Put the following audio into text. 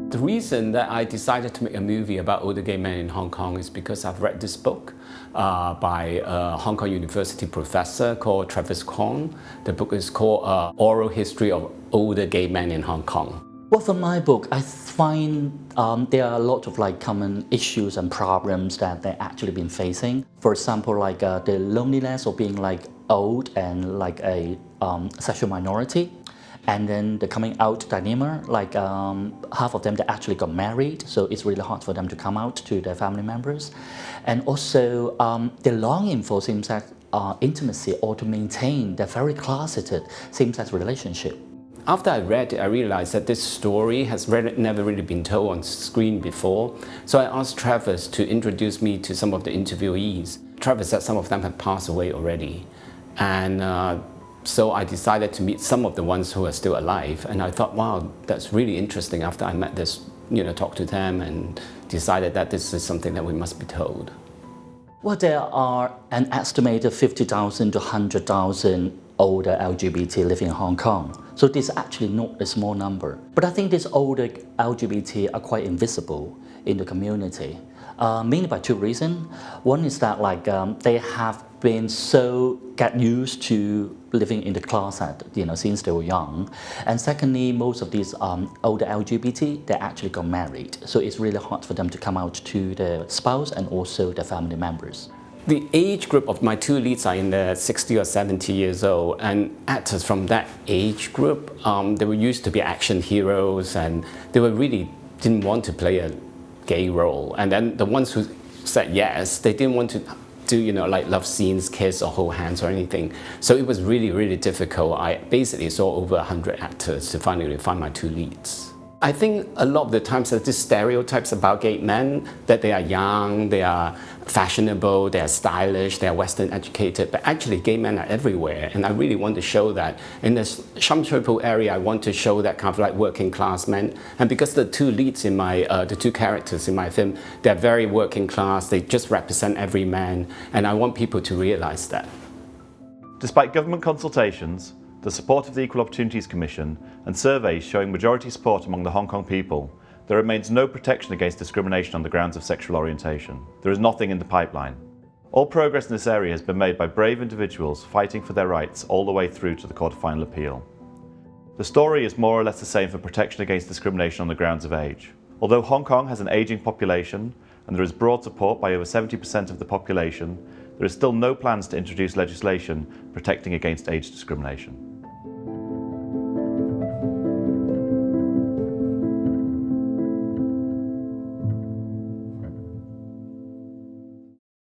The reason that I decided to make a movie about older gay men in Hong Kong is because I've read this book by a Hong Kong University professor called Travis Kong. The book is called Oral History of Older Gay Men in Hong Kong. Well, for my book, I find there are a lot of common issues and problems that they've actually been facing. For example, the loneliness of being old and a sexual minority. And then the coming out dilemma, half of them that actually got married, so it's really hard for them to come out to their family members. And also the longing for same-sex intimacy or to maintain the very closeted same-sex relationship. After I read it, I realized that this story has never really been told on screen before. So I asked Travis to introduce me to some of the interviewees. Travis said some of them have passed away already. And so I decided to meet some of the ones who are still alive. And I thought, wow, that's really interesting. After I met this, talked to them and decided that this is something that we must be told. Well, there are an estimated 50,000 to 100,000 older LGBT living in Hong Kong. So this is actually not a small number. But I think these older LGBT are quite invisible in the community, mainly by two reasons. One is that they have been so get used to living in the closet, since they were young. And secondly, most of these older LGBT, they actually got married. So it's really hard for them to come out to their spouse and also their family members. The age group of my two leads are in the 60 or 70 years old, and actors from that age group, they were used to be action heroes, and they really didn't want to play a gay role. And then the ones who said yes, they didn't want to do love scenes, kiss or hold hands or anything. So it was really, really difficult. I basically saw over 100 actors to finally find my two leads. I think a lot of the times there's these stereotypes about gay men, that they are young, they are fashionable, they are stylish, they are Western educated, but actually gay men are everywhere. And I really want to show that. In the Sham Shui Po area, I want to show that kind of working class men. And because the two leads in the two characters in my film, they're very working class, they just represent every man, and I want people to realize that. Despite government consultations, the support of the Equal Opportunities Commission and surveys showing majority support among the Hong Kong people, there remains no protection against discrimination on the grounds of sexual orientation. There is nothing in the pipeline. All progress in this area has been made by brave individuals fighting for their rights all the way through to the Court of Final Appeal. The story is more or less the same for protection against discrimination on the grounds of age. Although Hong Kong has an ageing population and there is broad support by over 70% of the population, there is still no plans to introduce legislation protecting against age discrimination.